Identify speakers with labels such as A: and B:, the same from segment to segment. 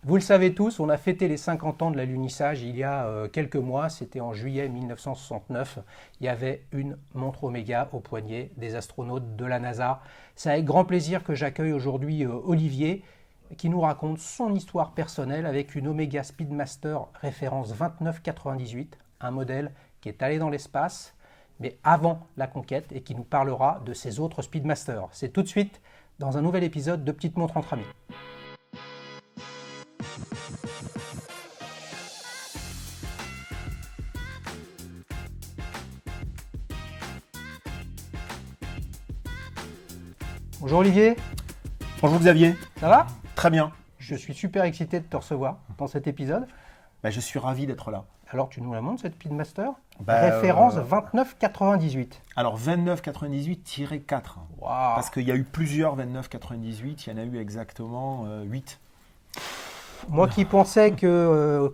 A: Vous le savez tous, on a fêté les 50 ans de l'alunissage il y a quelques mois, c'était en juillet 1969. Il y avait une montre Omega au poignet des astronautes de la NASA. C'est avec grand plaisir que j'accueille aujourd'hui Olivier, qui nous raconte son histoire personnelle avec une Omega Speedmaster référence 2998, un modèle qui est allé dans l'espace, mais avant la conquête, et qui nous parlera de ses autres Speedmasters. C'est tout de suite dans un nouvel épisode de Petite Montre entre amis. Bonjour Olivier.
B: Bonjour Xavier.
A: Ça va?
B: Très bien.
A: Je suis super excité de te recevoir dans cet épisode.
B: Je suis ravi d'être là.
A: Alors tu nous la montres cette Speedmaster? Référence 2998.
B: Alors 2998-4.
A: Wow.
B: Parce qu'il y a eu plusieurs 2998, il y en a eu exactement 8.
A: Moi qui pensais que,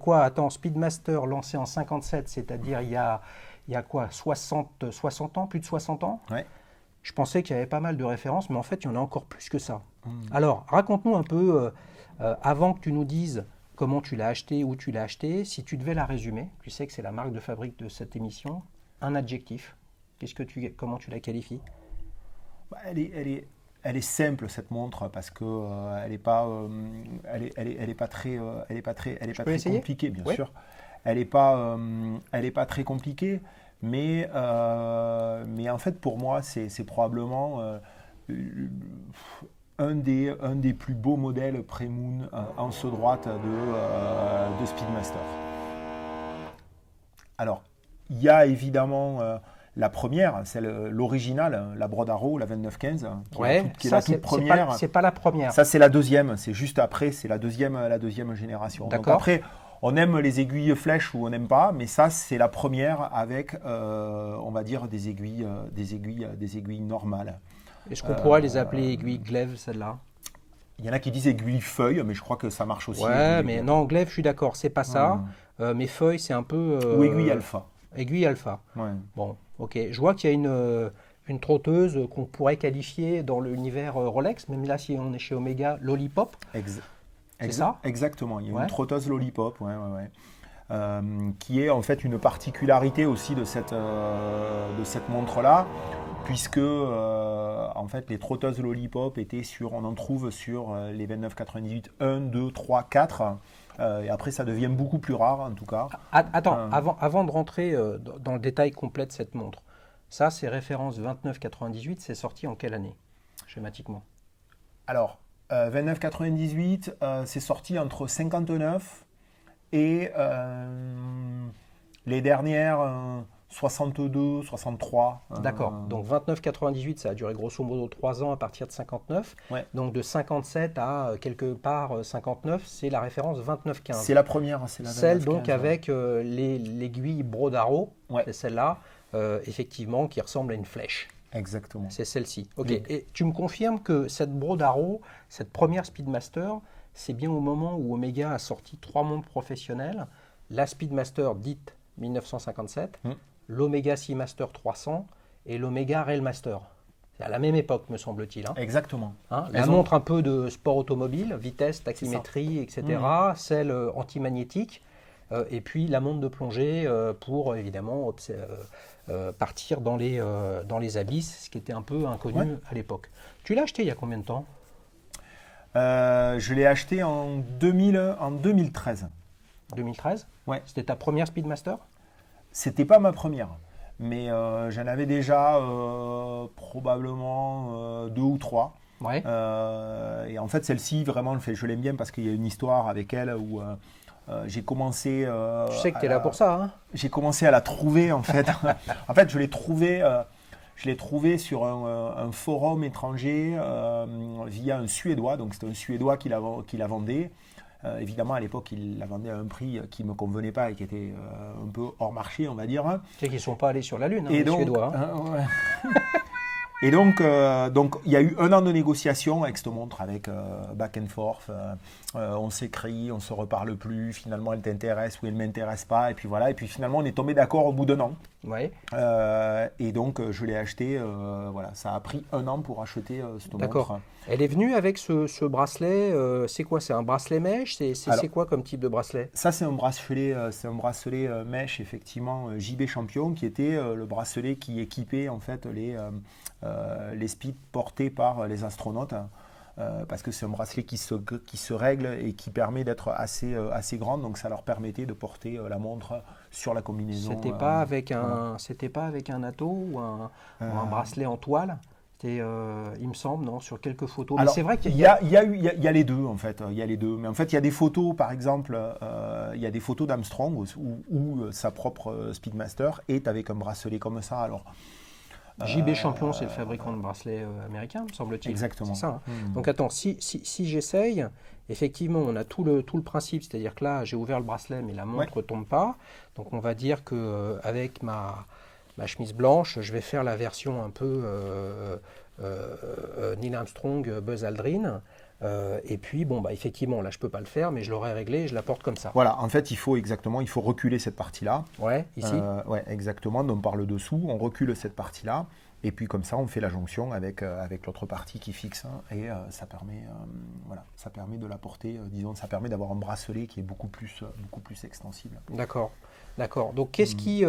A: Speedmaster lancé en 57, c'est-à-dire il y a 60 ans, plus de 60 ans.
B: Ouais.
A: Je pensais qu'il y avait pas mal de références, mais en fait, il y en a encore plus que ça. Alors, raconte-nous un peu, avant que tu nous dises comment tu l'as acheté, où tu l'as acheté, si tu devais la résumer, tu sais que c'est la marque de fabrique de cette émission, un adjectif, comment tu la qualifies?
B: Elle est simple cette montre parce que elle n'est pas très compliquée, bien sûr. Elle n'est pas très compliquée. Mais en fait, pour moi, c'est probablement un des plus beaux modèles Premoon en saut droite de Speedmaster. Alors, il y a évidemment la première, l'originale, la Broad Arrow, la 2915, qui est la toute première.
A: C'est pas la première.
B: Ça, c'est la deuxième. C'est juste après, c'est la deuxième génération.
A: D'accord.
B: Donc après, on aime les aiguilles flèches ou on n'aime pas, mais ça, c'est la première avec, on va dire, des aiguilles normales.
A: Est-ce qu'on pourrait les appeler aiguilles glaive, celles-là?
B: Il y en a qui disent aiguilles feuilles, mais je crois que ça marche aussi.
A: Ouais, mais non, glaive, je suis d'accord, c'est pas ça. Mais feuille, c'est un peu...
B: Ou aiguille alpha.
A: Aiguille alpha.
B: Ouais.
A: Bon, ok. Je vois qu'il y a une trotteuse qu'on pourrait qualifier dans l'univers Rolex, même là, si on est chez Omega, Lollipop. C'est ça?
B: Exactement, il y a une trotteuse Lollipop, qui est en fait une particularité aussi de cette montre-là, puisque en fait les trotteuses Lollipop on en trouve sur les 2998 1, 2, 3, 4, et après ça devient beaucoup plus rare en tout cas.
A: Attends, avant de rentrer dans le détail complet de cette montre, ça c'est référence 2998, c'est sorti en quelle année, schématiquement?
B: Alors, 2998, c'est sorti entre 59 et les dernières 62, 63.
A: D'accord, donc 2998, ça a duré grosso modo 3 ans à partir de 59.
B: Ouais.
A: Donc de 57 à quelque part 59, c'est la référence 2915.
B: C'est la première, c'est la 2915.
A: Celle donc avec l'aiguille Broad Arrow, c'est celle-là, effectivement, qui ressemble à une flèche.
B: Exactement.
A: C'est celle-ci. Ok. Et tu me confirmes que cette Broad Arrow, cette première Speedmaster, c'est bien au moment où Omega a sorti 3 montres professionnelles, la Speedmaster dite 1957, l'Omega Seamaster 300 et l'Omega Railmaster. C'est à la même époque, me semble-t-il.
B: Exactement.
A: La montre un peu de sport automobile, vitesse, tachymétrie, etc. Celle antimagnétique. Et puis la montre de plongée pour évidemment partir dans les abysses, ce qui était un peu inconnu à l'époque. Tu l'as acheté il y a combien de temps?
B: Je l'ai acheté en 2013.
A: 2013?
B: Ouais.
A: C'était ta première Speedmaster?
B: C'était pas ma première, mais j'en avais déjà probablement 2 ou 3.
A: Ouais.
B: Et en fait, celle-ci, vraiment, je l'aime bien parce qu'il y a une histoire avec elle où j'ai commencé...
A: tu sais que tu es là pour ça, hein?
B: J'ai commencé à la trouver, en fait. En fait, je l'ai trouvée sur un forum étranger via un Suédois. Donc, c'était un Suédois qui la vendait. Évidemment, à l'époque, il la vendait à un prix qui ne me convenait pas et qui était un peu hors marché, on va dire.
A: Tu sais qu'ils ne sont pas allés sur la Lune, les Suédois.
B: Et donc, il y a eu 1 an de négociation avec cette montre, avec back and forth. On s'écrit, on ne se reparle plus. Finalement, elle t'intéresse ou elle ne m'intéresse pas. Et puis voilà. Et puis finalement, on est tombé d'accord au bout d'1 an.
A: Ouais.
B: Et donc, je l'ai acheté. Voilà, ça a pris 1 an pour acheter cette
A: D'accord.
B: montre.
A: Elle est venue avec ce bracelet. C'est quoi? C'est un bracelet mèche? C'est quoi comme type de bracelet?
B: Ça, c'est un bracelet mèche, effectivement, JB Champion, qui était le bracelet qui équipait en fait les speeds portés par les astronautes. Parce que c'est un bracelet qui se règle et qui permet d'être assez grand, donc ça leur permettait de porter la montre sur la combinaison.
A: C'était pas avec un atto ou un bracelet en toile? Il me semble, non, sur quelques photos.
B: Alors,
A: mais c'est vrai qu'il
B: il y a les deux en fait. Il y a les deux. Mais en fait, il y a des photos, par exemple, il y a des photos d'Armstrong où sa propre Speedmaster est avec un bracelet comme ça. Alors,
A: JB Champion, c'est le fabricant de bracelets américain, me semble-t-il.
B: Exactement.
A: C'est ça. Donc attends, si j'essaye, effectivement, on a tout le principe, c'est-à-dire que là, j'ai ouvert le bracelet, mais la montre ne tombe pas. Donc on va dire que avec ma chemise blanche, je vais faire la version un peu Neil Armstrong, Buzz Aldrin. Et puis, effectivement, là, je ne peux pas le faire, mais je l'aurais réglé et je la porte comme ça.
B: Voilà, en fait, il faut reculer cette partie-là.
A: Ouais, ici.
B: Ouais, exactement. Donc, par le dessous, on recule cette partie-là. Et puis, comme ça, on fait la jonction avec l'autre partie qui fixe. Et ça permet de la porter, ça permet d'avoir un bracelet qui est beaucoup plus extensible.
A: D'accord. Donc, qu'est-ce qui...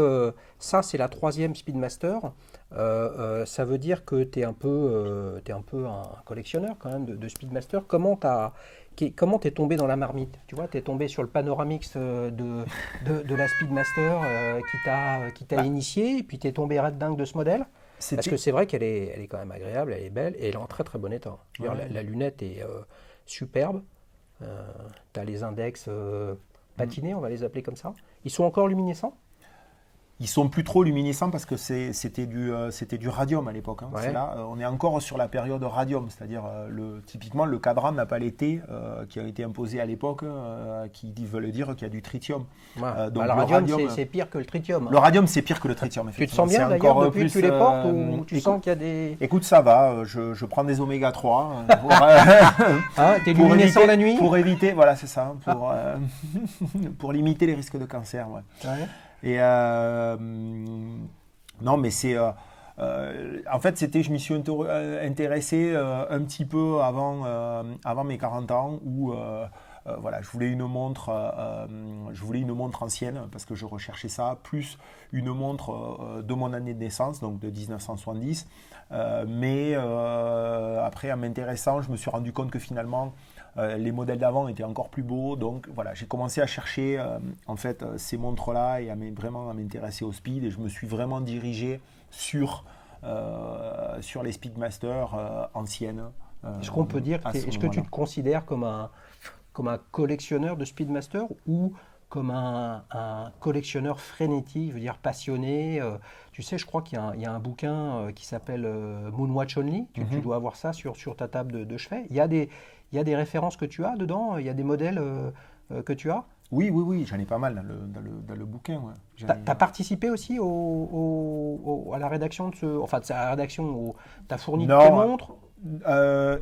A: ça, c'est la 3e Speedmaster. Ça veut dire que tu es un peu un collectionneur quand même de Speedmaster. Comment t'es tombé dans la marmite? Tu vois, tu es tombé sur le Panoramix de la Speedmaster qui t'a initié, et puis tu es tombé red dingue de ce modèle. Parce que c'est vrai qu'elle est quand même agréable, elle est belle, et elle est en très très bon état. La lunette est superbe. Tu as les index patinés, on va les appeler comme ça. Ils sont encore luminescents?
B: Ils sont plus trop luminescents parce que c'était du radium à l'époque. Hein.
A: Ouais.
B: Là, on est encore sur la période radium, c'est-à-dire typiquement le cadran n'a pas l'été qui a été imposé à l'époque, qui veut dire qu'il y a du tritium.
A: Ouais.
B: Donc
A: le radium, c'est pire que le tritium.
B: Le radium, c'est pire que le tritium.
A: Tu te sens bien d'ailleurs depuis que tu les portes, ou tu sens qu'il y a des...
B: Écoute, ça va, je prends des oméga 3
A: t'es luminescent la nuit?
B: Pour éviter, voilà, c'est ça, pour limiter les risques de cancer. Ouais. Et non, mais c'est en fait, je m'y suis intéressé un petit peu avant mes 40 ans où voilà, je voulais une montre ancienne parce que je recherchais ça, plus une montre de mon année de naissance, donc de 1970. Mais après, en m'intéressant, je me suis rendu compte que finalement, les modèles d'avant étaient encore plus beaux, donc voilà, j'ai commencé à chercher en fait ces montres-là et vraiment à m'intéresser au speed, et je me suis vraiment dirigé sur les Speedmaster anciennes.
A: Est-ce qu'on peut dire, est-ce que tu te considères comme un collectionneur de Speedmaster ou comme un collectionneur frénétique, je veux dire passionné? Tu sais, je crois qu'il y a un bouquin qui s'appelle Moonwatch Only. Tu dois avoir ça sur ta table de chevet. Il y a des références que tu as dedans? Il y a des modèles que tu as?
B: Oui, j'en ai pas mal dans le bouquin. Ouais.
A: Tu as participé aussi à la rédaction de la rédaction, tu as fourni tes montres?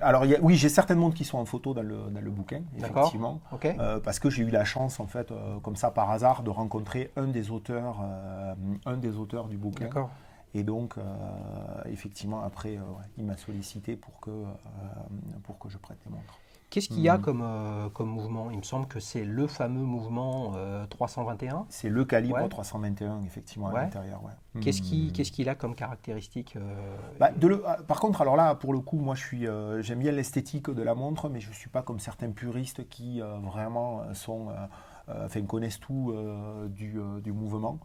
B: Alors oui, j'ai certaines montres qui sont en photo dans le bouquin, effectivement,
A: okay.
B: Parce que j'ai eu la chance, en fait, comme ça par hasard, de rencontrer un des auteurs du bouquin.
A: D'accord.
B: Et donc, effectivement, après, il m'a sollicité pour que je prête les montres.
A: Qu'est-ce qu'il y a comme mouvement? Il me semble que c'est le fameux mouvement 321.
B: C'est le calibre 321, effectivement, à l'intérieur. Ouais.
A: Qu'est-ce qu'il a comme caractéristique
B: Par contre, alors là, pour le coup, moi, j'aime bien l'esthétique de la montre, mais je ne suis pas comme certains puristes qui vraiment connaissent tout du mouvement.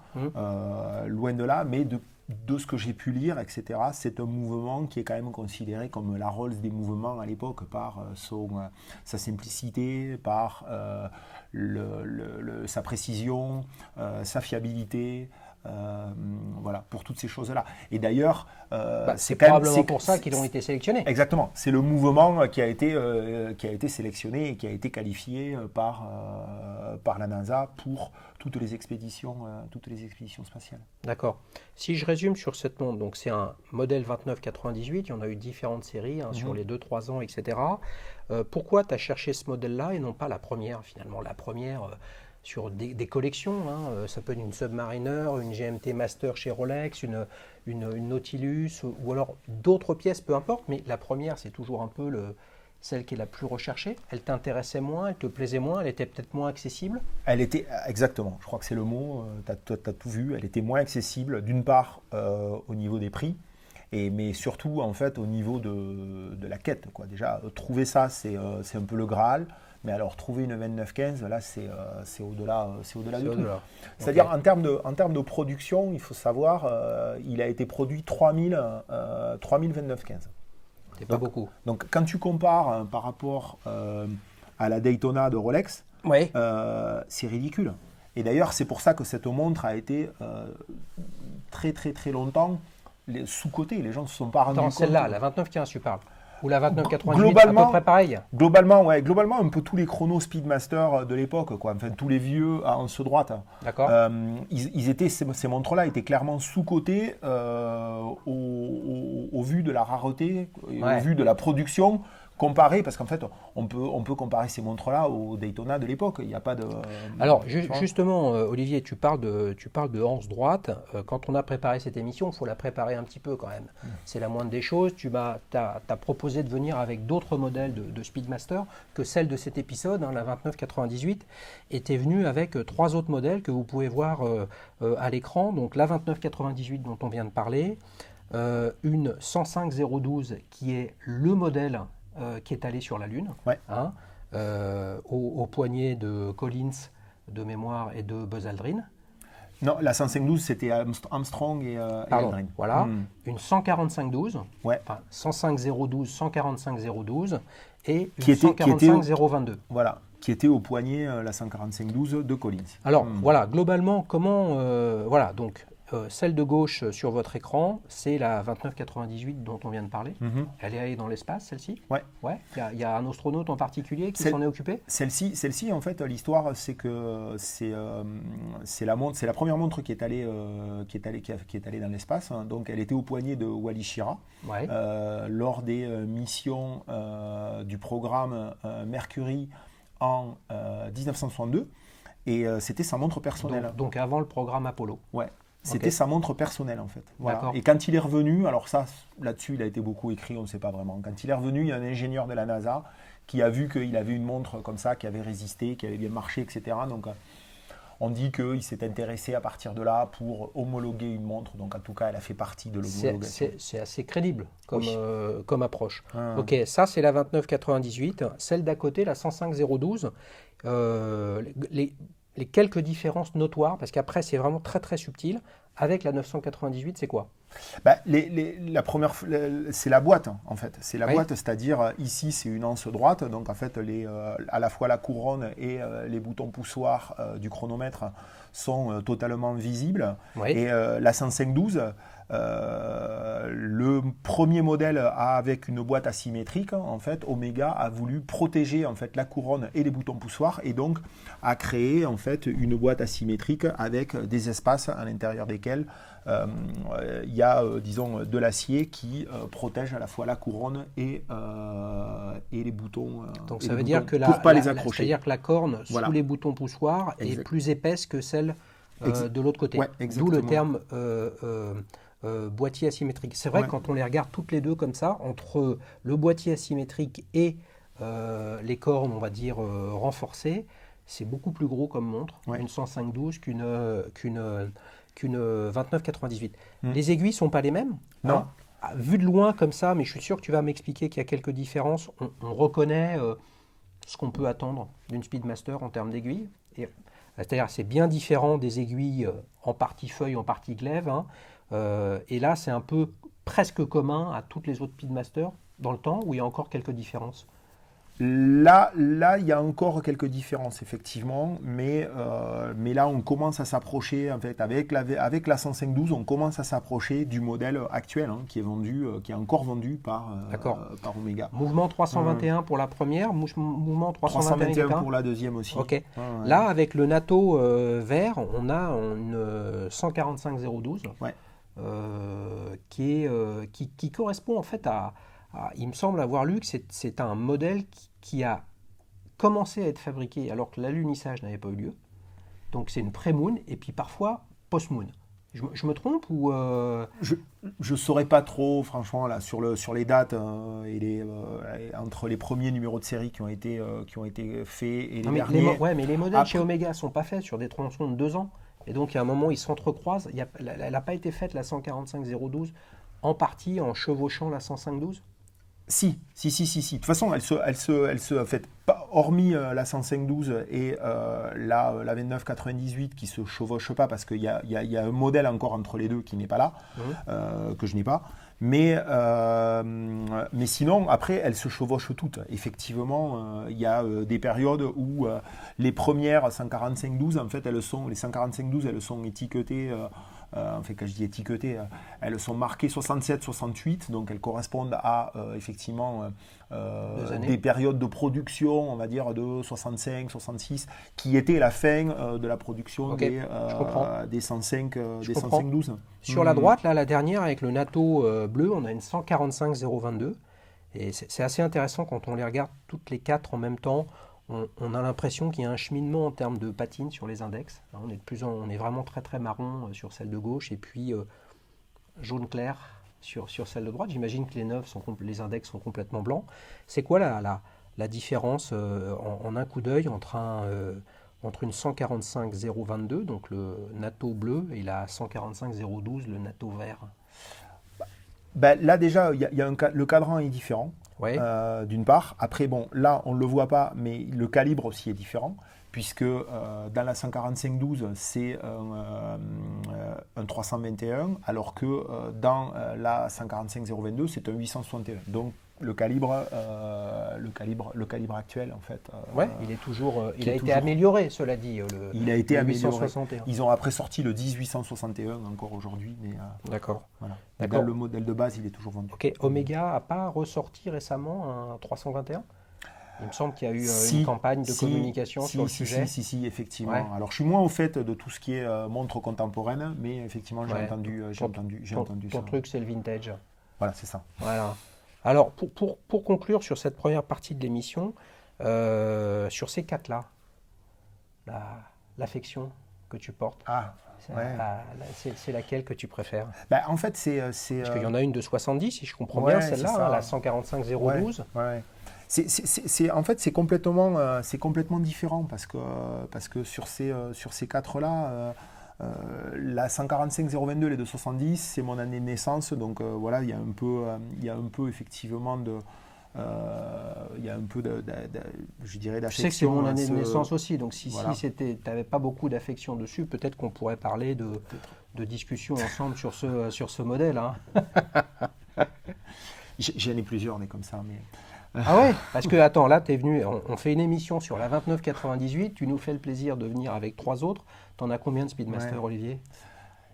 B: Loin de là, mais de ce que j'ai pu lire, etc., c'est un mouvement qui est quand même considéré comme la Rolls des mouvements à l'époque par sa simplicité, par sa précision, sa fiabilité. Voilà, pour toutes ces choses-là. Et d'ailleurs,
A: c'est probablement pour ça qu'ils ont été sélectionnés.
B: Exactement. C'est le mouvement qui a été sélectionné et qui a été qualifié par la NASA pour toutes les expéditions spatiales.
A: D'accord. Si je résume sur cette montre, donc c'est un modèle 2998, il y en a eu différentes séries sur les 2-3 ans, etc. Pourquoi tu as cherché ce modèle-là et non pas la première, finalement? La première, sur des collections. Ça peut être une Submariner, une GMT Master chez Rolex, une Nautilus, ou alors d'autres pièces, peu importe. Mais la première, c'est toujours un peu celle qui est la plus recherchée. Elle t'intéressait moins, elle te plaisait moins, elle était peut-être moins accessible.
B: Elle était, exactement, je crois que c'est le mot, tu as tout vu, elle était moins accessible, d'une part au niveau des prix, mais surtout en fait au niveau de la quête, quoi. Déjà, trouver ça, c'est un peu le Graal, mais alors trouver une 2915, là c'est au-delà du tout. C'est-à-dire en termes de production, il faut savoir, il a été produit 3000 2915.
A: C'est pas beaucoup.
B: Donc quand tu compares par rapport à la Daytona de Rolex,
A: ouais.
B: C'est ridicule. Et d'ailleurs, c'est pour ça que cette montre a été très très très longtemps sous-cotée. Les gens ne se sont pas rendus compte.
A: Celle-là, la 2915, tu parles. Ou la 2998, à peu près pareil.
B: Globalement, un peu tous les chronos Speedmaster de l'époque, quoi. Enfin, tous les vieux à anse droite.
A: D'accord.
B: Ces montres-là étaient clairement sous-cotées au vu de la rareté, au vu de la production. Comparer, parce qu'en fait, on peut comparer ces montres-là aux Daytona de l'époque. Il n'y a pas de.
A: Alors, justement, Olivier, tu parles de anse droite. Quand on a préparé cette émission, il faut la préparer un petit peu quand même. C'est la moindre des choses. Tu as proposé de venir avec d'autres modèles de Speedmaster que celle de cet épisode, la 2998, et tu es venu avec 3 autres modèles que vous pouvez voir à l'écran. Donc, la 2998 dont on vient de parler, une 105012 qui est le modèle qui est allé sur la Lune, au poignet de Collins de mémoire et de Buzz Aldrin.
B: Non, la 10512 c'était Armstrong et Aldrin.
A: Voilà, une 14512,
B: ouais.
A: Enfin 15012, 145-012 et une 145-022.
B: Voilà, qui était au poignet la 14512 de Collins.
A: Alors voilà, globalement, comment voilà, donc celle de gauche sur votre écran, c'est la 2998 dont on vient de parler. Elle est allée dans l'espace, celle-ci.
B: Ouais.
A: Il y a un astronaute en particulier qui s'en est occupé.
B: Celle-ci, en fait, l'histoire, c'est que c'est la première montre qui est allée dans l'espace. Donc, elle était au poignet de Wally Schirra lors des missions du programme Mercury en 1962. Et c'était sa montre personnelle.
A: Donc avant le programme Apollo.
B: Ouais. C'était sa montre personnelle en fait.
A: Voilà.
B: Et quand il est revenu, alors ça, là-dessus, il a été beaucoup écrit, on ne sait pas vraiment. Quand il est revenu, il y a un ingénieur de la NASA qui a vu qu'il avait une montre comme ça, qui avait résisté, qui avait bien marché, etc. Donc on dit qu'il s'est intéressé à partir de là pour homologuer une montre. Donc en tout cas, elle a fait partie de l'homologation.
A: C'est assez crédible comme approche. Ok, ça c'est la 2998. Celle d'à côté, la 105-012. Les quelques différences notoires, parce qu'après c'est vraiment très très subtil, avec la 998, c'est quoi ?
B: La première, c'est la boîte en fait. C'est la boîte, c'est-à-dire ici c'est une anse droite, donc en fait à la fois la couronne et les boutons poussoirs du chronomètre sont totalement visibles. Et la 10512, le premier modèle avec une boîte asymétrique, en fait, Omega a voulu protéger en fait la couronne et les boutons poussoirs et donc a créé en fait une boîte asymétrique avec des espaces à l'intérieur desquels il y a disons de l'acier qui protège à la fois la couronne et les boutons.
A: Donc ça veut dire que c'est-à-dire que la corne sous les boutons poussoirs est plus épaisse que celle de l'autre côté. D'où le terme boîtier asymétrique. C'est vrai que quand on les regarde toutes les deux comme ça, entre le boîtier asymétrique et les cornes, on va dire, renforcées, c'est beaucoup plus gros comme montre, une 105-12 qu'une 29-98. Les aiguilles ne sont pas les mêmes.
B: Non.
A: Vu de loin comme ça, mais je suis sûr que tu vas m'expliquer qu'il y a quelques différences. On reconnaît ce qu'on peut attendre d'une Speedmaster en termes d'aiguilles. C'est-à-dire c'est bien différent des aiguilles en partie feuille, en partie glaive. Et là, c'est un peu presque commun à toutes les autres Speedmaster dans le temps, où il y a encore quelques différences.
B: Là, il y a encore quelques différences, effectivement, mais là, on commence à s'approcher, en fait, avec la 105-12, on commence à s'approcher du modèle actuel, qui est encore vendu par Omega.
A: Mouvement 321 pour la première, mouvement 321
B: pour la deuxième aussi.
A: Ok. Là, avec le NATO vert, on a une 145-012 qui correspond en fait à... Il me semble avoir lu que c'est un modèle qui a commencé à être fabriqué alors que l'alunissage n'avait pas eu lieu. Donc c'est une pré-moon et puis parfois post-moon. Je me trompe ou
B: Je ne saurais pas trop, franchement, là, sur les dates entre les premiers numéros de série qui ont été faits et les derniers.
A: mais les modèles chez Omega ne sont pas faits sur des tronçons de 2 ans. Et donc, il y a un moment, ils s'entrecroisent. Elle n'a pas été faite, la 145-012, en partie en chevauchant la 105-12.
B: Si. De toute façon, elle se fait pas, hormis la 105-12 et la 29-98 qui se chevauchent pas parce qu'il y a un modèle encore entre les deux qui n'est pas là, que je n'ai pas. Mais sinon, après, elles se chevauchent toutes. Effectivement, il y a des périodes où les premières 145-12, en fait, les 145-12, elles sont étiquetées. En fait, quand je dis étiquetées, elles sont marquées 67-68, donc elles correspondent à effectivement des périodes de production, on va dire de 65-66, qui étaient la fin de la production des 105-12.
A: Sur la droite, là, la dernière avec le NATO bleu, on a une 145-022. Et c'est assez intéressant quand on les regarde toutes les quatre en même temps. On a l'impression qu'il y a un cheminement en termes de patine sur les index. On est vraiment très très marron sur celle de gauche et puis jaune clair sur celle de droite. J'imagine que les index sont complètement blancs. C'est quoi la différence en un coup d'œil entre une 145-022, donc le NATO bleu, et la 145-012, le NATO vert?
B: Là déjà, le cadran est différent.
A: Ouais.
B: D'une part. Après, bon, là, on ne le voit pas, mais le calibre aussi est différent, puisque dans la 145-12, c'est un 321, alors que dans la 145-022, c'est un 861. Donc, le calibre actuel, en fait.
A: Il est toujours. Il a été amélioré, cela dit.
B: Il a été amélioré.
A: 861.
B: Ils ont après sorti le 1861 encore aujourd'hui, mais.
A: D'accord.
B: Voilà.
A: D'accord.
B: Le modèle de base, il est toujours vendu.
A: Ok. Omega n'a pas ressorti récemment un 321 ? Il me semble qu'il y a eu une campagne de communication sur le sujet.
B: Si, effectivement.
A: Ouais.
B: Alors, je suis moins au fait de tout ce qui est montre contemporaine, mais effectivement, j'ai entendu ça.
A: Ton truc, c'est le vintage.
B: Voilà, c'est ça.
A: Voilà. Alors, pour conclure sur cette première partie de l'émission, sur ces quatre-là, l'affection que tu portes, c'est laquelle que tu préfères?
B: En fait, c'est
A: parce qu'il y en a une de 70, si je comprends bien, celle-là, la 145-012.
B: Ouais. En fait, c'est complètement différent parce que sur ces quatre-là, la 145-022 et de 70, c'est mon année de naissance, donc voilà, il y a un peu effectivement je dirais d'affection.
A: Je sais que c'est mon année de naissance aussi, donc si tu n'avais pas beaucoup d'affection dessus, peut-être qu'on pourrait parler de discussion ensemble sur ce modèle. Hein.
B: J'en ai plusieurs, on est comme ça, mais.
A: Ah ouais, parce que attends, là tu es venu, on fait une émission sur la 2998, tu nous fais le plaisir de venir avec 3 autres. T'en as combien de Speedmaster, Olivier?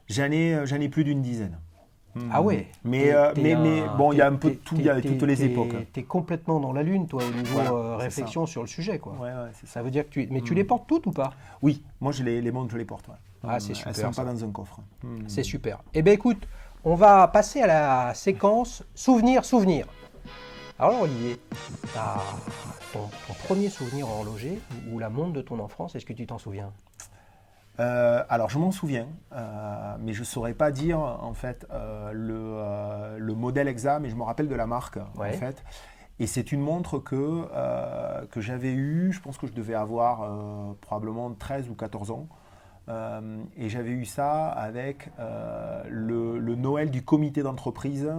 B: J'en ai plus d'une dizaine.
A: Ah ouais.
B: Mais bon, il y a un peu de tout, il y a toutes les époques.
A: T'es complètement dans la lune, toi, au niveau réflexion sur le sujet, quoi.
B: Ouais, c'est ça.
A: Ça veut dire que tu les portes toutes ou pas?
B: Oui, moi les montres, je les porte. Ouais.
A: Ah, c'est super.
B: Elles ne sont pas dans un coffre.
A: C'est super. Eh bien, écoute, on va passer à la séquence souvenir. Alors, Olivier, ton premier souvenir horloger ou la montre de ton enfance, est-ce que tu t'en souviens?
B: Alors, je m'en souviens, mais je ne saurais pas dire en fait le modèle exact, mais je me rappelle de la marque en fait. Et c'est une montre que j'avais eue, je pense que je devais avoir probablement 13 ou 14 ans. Et j'avais eu ça avec le Noël du comité d'entreprise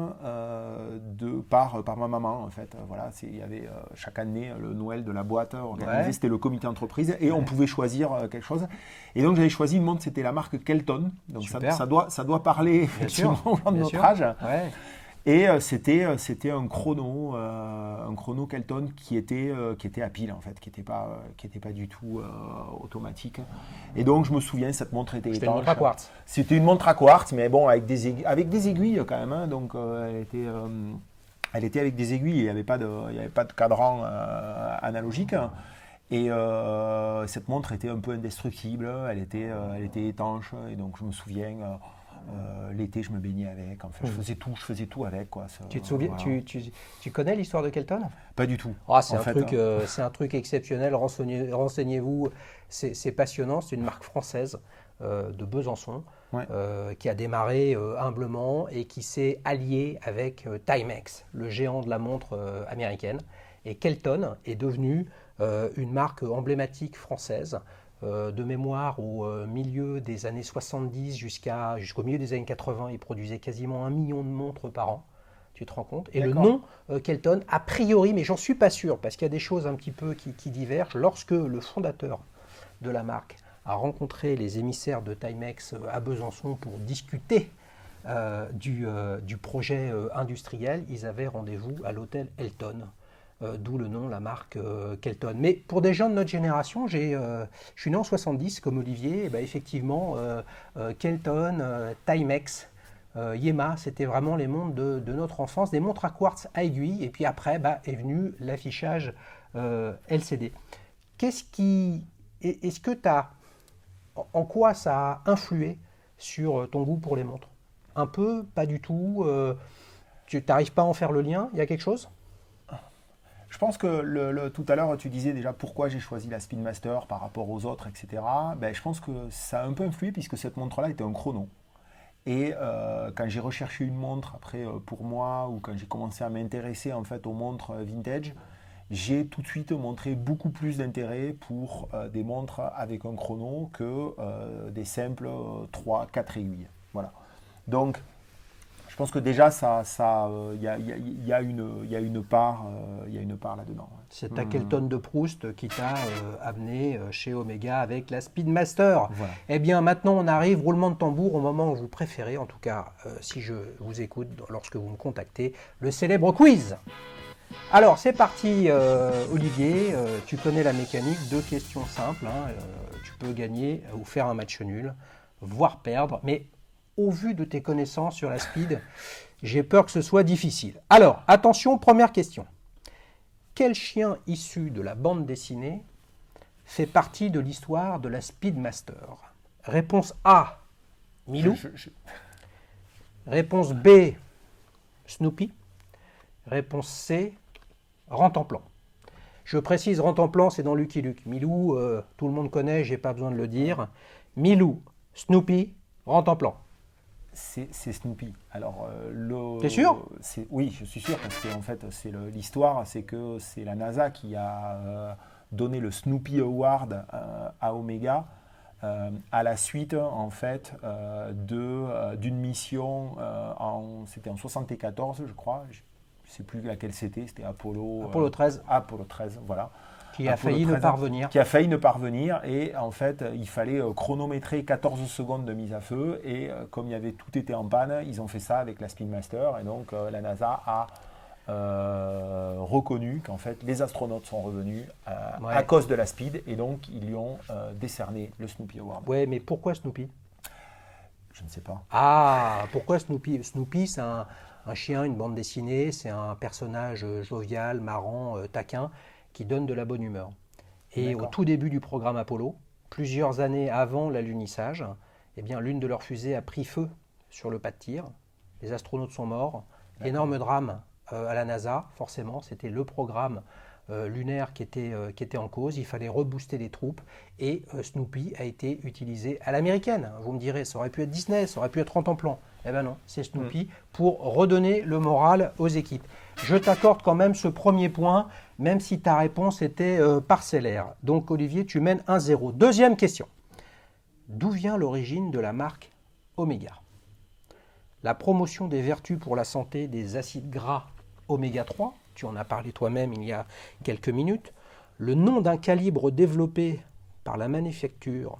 B: par ma maman en fait. Voilà, il y avait chaque année le Noël de la boîte organisé, c'était le comité d'entreprise et on pouvait choisir quelque chose. Et donc j'avais choisi une montre, c'était la marque Kelton. Donc ça doit parler effectivement aux gens de notre âge.
A: Ouais.
B: Et c'était un chrono Kelton qui était à pile en fait, qui était pas du tout automatique. Et donc je me souviens, cette montre était étanche.
A: C'était une montre à quartz.
B: C'était une montre à quartz, mais bon avec des aiguilles quand même. Hein, donc elle était avec des aiguilles. Il n'y avait pas de cadran analogique. Et cette montre était un peu indestructible. Elle était étanche. Et donc je me souviens. L'été, je me baignais avec. Enfin, je faisais tout avec, quoi.
A: Tu te souviens,
B: voilà.
A: tu connais l'histoire de Kelton?
B: Pas du tout.
A: C'est un truc exceptionnel. Renseignez-vous. C'est passionnant. C'est une marque française de Besançon
B: Ouais.
A: qui a démarré humblement et qui s'est alliée avec Timex, le géant de la montre américaine. Et Kelton est devenu une marque emblématique française. De mémoire, au milieu des années 70 jusqu'au milieu des années 80, il produisait quasiment 1 million de montres par an. Tu te rends compte? Et le nom Kelton, a priori, mais j'en suis pas sûr, parce qu'il y a des choses un petit peu qui divergent, lorsque le fondateur de la marque a rencontré les émissaires de Timex à Besançon pour discuter du projet industriel, ils avaient rendez-vous à l'hôtel Elton. D'où le nom, la marque Kelton. Mais pour des gens de notre génération, je suis né en 70 comme Olivier, et ben effectivement, Kelton, Timex, Yema, c'était vraiment les montres de notre enfance, des montres à quartz à aiguille, et puis après est venu l'affichage LCD. Est-ce que en quoi ça a influé sur ton goût pour les montres? Un peu, pas du tout, tu n'arrives pas à en faire le lien? Il y a quelque chose?
B: Je pense que tout à l'heure, tu disais déjà pourquoi j'ai choisi la Speedmaster par rapport aux autres, etc. Ben, je pense que ça a un peu influé puisque cette montre-là était un chrono. Et quand j'ai recherché une montre après pour moi, ou quand j'ai commencé à m'intéresser en fait aux montres vintage, j'ai tout de suite montré beaucoup plus d'intérêt pour des montres avec un chrono que des simples 3-4 aiguilles. Voilà. Donc, je pense que déjà, il y a une part là-dedans. Ouais.
A: C'est ta Kelton de Proust qui t'a amené chez Omega avec la Speedmaster.
B: Voilà.
A: Eh bien, maintenant, on arrive, roulement de tambour, au moment où vous préférez, en tout cas, si je vous écoute, lorsque vous me contactez, le célèbre quiz. Alors, c'est parti, Olivier. Tu connais la mécanique. 2 questions simples. Tu peux gagner ou faire un match nul, voire perdre. Mais au vu de tes connaissances sur la speed, j'ai peur que ce soit difficile. Alors, attention, première question. Quel chien issu de la bande dessinée fait partie de l'histoire de la Speedmaster? Réponse A, Milou. Réponse B, Snoopy. Réponse C, Rantanplan. Je précise, Rantanplan, c'est dans Lucky Luke. Milou, tout le monde connaît, j'ai pas besoin de le dire. Milou, Snoopy, Rantanplan.
B: C'est Snoopy. Alors,
A: T'es sûr?
B: Oui, je suis sûr, parce que en fait, l'histoire, c'est que c'est la NASA qui a donné le Snoopy Award à Omega à la suite, en fait, d'une mission, c'était en 74, je crois. Je ne sais plus laquelle c'était Apollo
A: 13.
B: Apollo 13, voilà.
A: Qui a failli ne parvenir.
B: Qui a failli ne parvenir. Et en fait, il fallait chronométrer 14 secondes de mise à feu. Et comme tout était en panne, ils ont fait ça avec la Speedmaster. Et donc, la NASA a reconnu qu'en fait, les astronautes sont revenus à cause de la Speed. Et donc, ils lui ont décerné le Snoopy Award.
A: Ouais, mais pourquoi Snoopy?
B: Je ne sais pas.
A: Ah, pourquoi Snoopy? Snoopy, c'est un chien, une bande dessinée. C'est un personnage jovial, marrant, taquin, qui donne de la bonne humeur. Et au tout début du programme Apollo, plusieurs années avant l'alunissage, eh bien, l'une de leurs fusées a pris feu sur le pas de tir. Les astronautes sont morts. Énorme drame à la NASA, forcément. C'était le programme lunaire qui était en cause. Il fallait rebooster les troupes. Et Snoopy a été utilisé à l'américaine. Vous me direz, ça aurait pu être Disney, ça aurait pu être Rantanplan. Eh bien non, c'est Snoopy pour redonner le moral aux équipes. Je t'accorde quand même ce premier point, même si ta réponse était parcellaire. Donc Olivier, tu mènes 1-0. Deuxième question. D'où vient l'origine de la marque Omega? La promotion des vertus pour la santé des acides gras Oméga 3, tu en as parlé toi-même il y a quelques minutes, le nom d'un calibre développé par la manufacture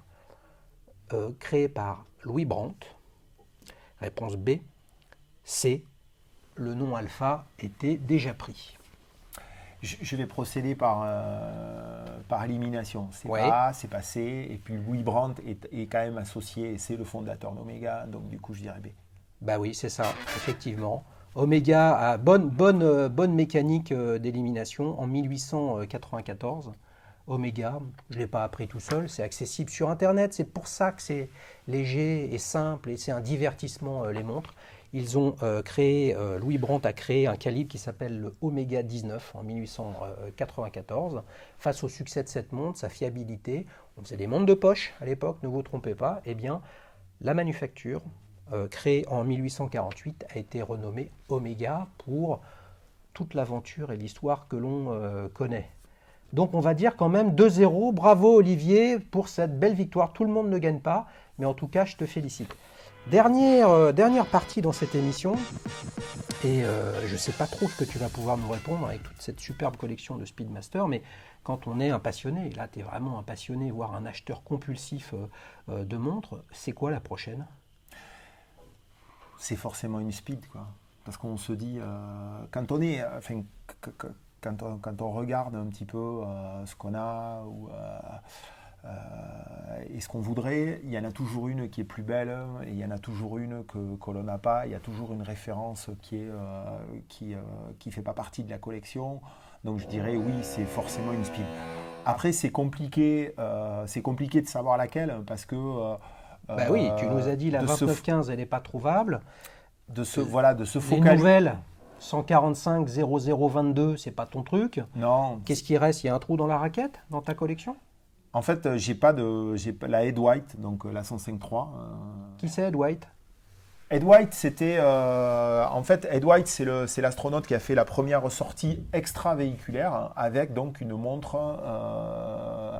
A: créée par Louis Brandt. Réponse B. C. Le nom alpha était déjà pris.
B: Je vais procéder par élimination. C'est pas A, c'est pas C. Et puis Louis Brandt est quand même associé, et c'est le fondateur d'Omega. Donc du coup, je dirais B.
A: Bah oui, c'est ça, effectivement. Omega a bonne mécanique d'élimination. En 1894, Omega, je ne l'ai pas appris tout seul, c'est accessible sur Internet, c'est pour ça que c'est léger et simple et c'est un divertissement les montres. Ils ont Louis Brandt a créé un calibre qui s'appelle le Omega 19 en 1894. Face au succès de cette montre, sa fiabilité, on faisait des montres de poche à l'époque, ne vous trompez pas, eh bien la manufacture, créée en 1848, a été renommée Omega pour toute l'aventure et l'histoire que l'on connaît. Donc on va dire quand même 2-0, bravo Olivier pour cette belle victoire. Tout le monde ne gagne pas, mais en tout cas je te félicite. Dernière partie dans cette émission, et je ne sais pas trop ce que tu vas pouvoir nous répondre avec toute cette superbe collection de Speedmaster, mais quand on est un passionné, et là tu es vraiment un passionné, voire un acheteur compulsif de montres, c'est quoi la prochaine?
B: C'est forcément une Speed, quoi. Parce qu'on se dit, quand on est, enfin, quand on regarde un petit peu ce qu'on a et ce qu'on voudrait, il y en a toujours une qui est plus belle et il y en a toujours une que l'on n'a pas. Il y a toujours une référence qui fait pas partie de la collection. Donc je dirais oui, c'est forcément une Speed. Après c'est compliqué de savoir laquelle parce que
A: bah oui, tu nous as dit la 2915 elle n'est pas trouvable.
B: De se focaliser.
A: Les nouvelles 145 0022, c'est pas ton truc.
B: Non.
A: Qu'est-ce qui reste? Il y a un trou dans la raquette dans ta collection?
B: En fait, j'ai pas la Ed White, donc la 105.3.
A: Qui c'est Ed White?
B: Ed White, c'était en fait Ed White, c'est l'astronaute qui a fait la première sortie extravéhiculaire avec donc une montre.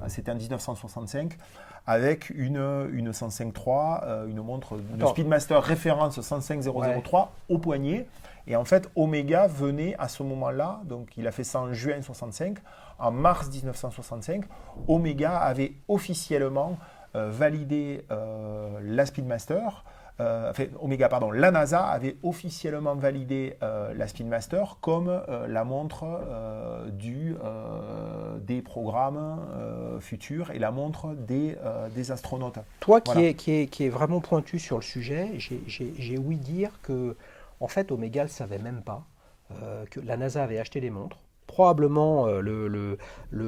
B: C'était en 1965. Avec une 105.3, une montre, une Speedmaster référence 105.003 ouais. Au poignet. Et en fait, Omega venait à ce moment-là, donc il a fait ça en juin 65, en mars 1965, Omega avait officiellement validé la Speedmaster. La NASA avait officiellement validé la Speedmaster comme la montre des programmes futurs et la montre des astronautes.
A: Toi qui est vraiment pointu sur le sujet, j'ai ouï dire que en fait Omega ne savait même pas que la NASA avait acheté les montres. Probablement le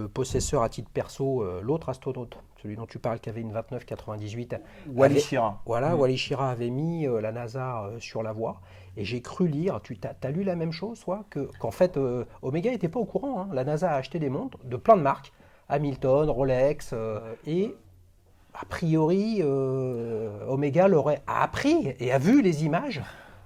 A: possesseur à titre perso, l'autre astronaute, celui dont tu parles qui avait une 2998.
B: Wally Schirra.
A: Voilà, Wally Schirra avait mis la NASA sur la voie. Et j'ai cru lire, tu as lu la même chose, toi, qu'en fait Omega n'était pas au courant. Hein. La NASA a acheté des montres de plein de marques, Hamilton, Rolex, et a priori Omega l'aurait appris et a vu les images.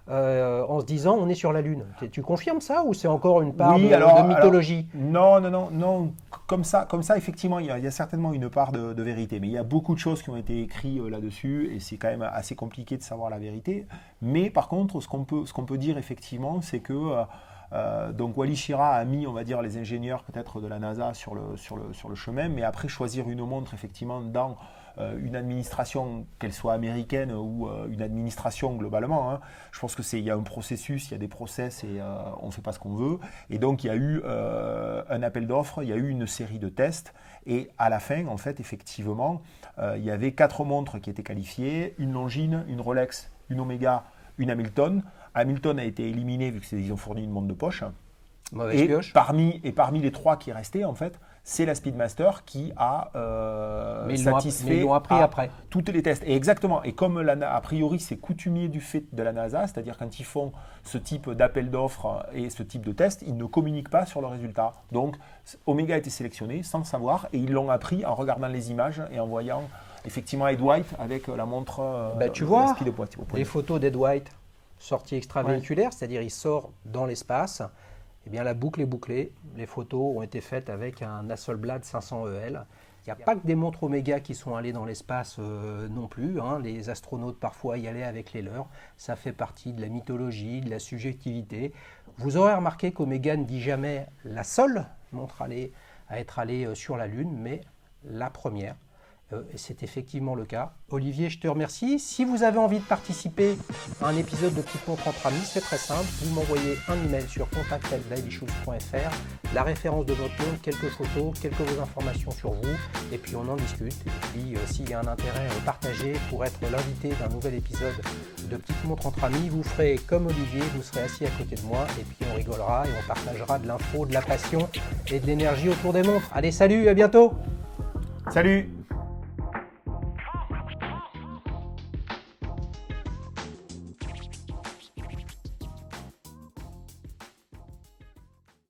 A: En se disant on est sur la Lune. Tu confirmes ça ou c'est encore une part de mythologie?
B: Non. Comme ça, effectivement, il y a certainement une part de vérité. Mais il y a beaucoup de choses qui ont été écrites là-dessus et c'est quand même assez compliqué de savoir la vérité. Mais par contre, ce qu'on peut dire effectivement, c'est que donc Wally Schirra a mis, on va dire, les ingénieurs peut-être de la NASA sur le chemin, mais après choisir une montre effectivement dans une administration, qu'elle soit américaine ou une administration globalement, hein. Je pense qu'il y a un processus, il y a des process et on ne fait pas ce qu'on veut. Et donc il y a eu un appel d'offres, il y a eu une série de tests et à la fin, en fait, effectivement, il y avait 4 montres qui étaient qualifiées, une Longines, une Rolex, une Omega, une Hamilton. Hamilton a été éliminé vu qu'ils ont fourni une montre de poche.
A: Mauvaise pioche.
B: Parmi les 3 qui restaient, en fait, c'est la Speedmaster qui a satisfait
A: ils l'ont appris après.
B: Tous les tests. Et exactement. Et comme a priori c'est coutumier du fait de la NASA, c'est-à-dire quand ils font ce type d'appel d'offres et ce type de test, ils ne communiquent pas sur le résultat. Donc Omega a été sélectionné sans le savoir et ils l'ont appris en regardant les images et en voyant effectivement Ed White avec la montre.
A: Tu vois, les photos d'Ed White sortie extravéhiculaire, ouais. C'est-à-dire il sort dans l'espace. Eh bien, la boucle est bouclée. Les photos ont été faites avec un Hasselblad 500 EL. Il n'y a pas que des montres Omega qui sont allées dans l'espace non plus. Hein. Les astronautes parfois y allaient avec les leurs. Ça fait partie de la mythologie, de la subjectivité. Vous aurez remarqué qu'Omega ne dit jamais la seule montre à être allée sur la Lune, mais la première. C'est effectivement le cas. Olivier, je te remercie. Si vous avez envie de participer à un épisode de Petite Montre entre amis, c'est très simple. Vous m'envoyez un email sur contact@dailyshoes.fr, la référence de votre montre, quelques photos, quelques informations sur vous, et puis on en discute. Et puis s'il y a un intérêt partagé pour être l'invité d'un nouvel épisode de petites montres entre amis. Vous ferez comme Olivier, vous serez assis à côté de moi et puis on rigolera et on partagera de l'info, de la passion et de l'énergie autour des montres. Allez, salut, à bientôt.
B: Salut.